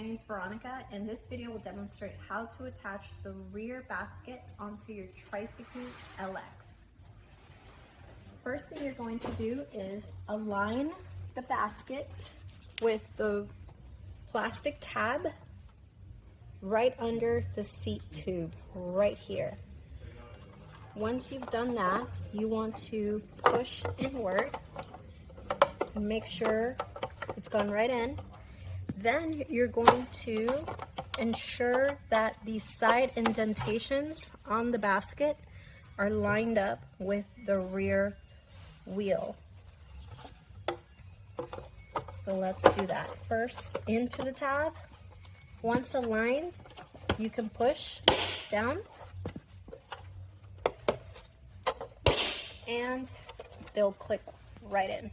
name is Veronica, and this video will demonstrate how to attach the rear basket onto your Tricycoo LX. First thing you're going to do is align the basket with the plastic tab right under the seat tube, right here. Once you've done that, you want to push inward and make sure it's gone right in. Then you're going to ensure that the side indentations on the basket are lined up with the rear wheel. So let's do that. First, into the tab. Once aligned, you can push down and they'll click right in.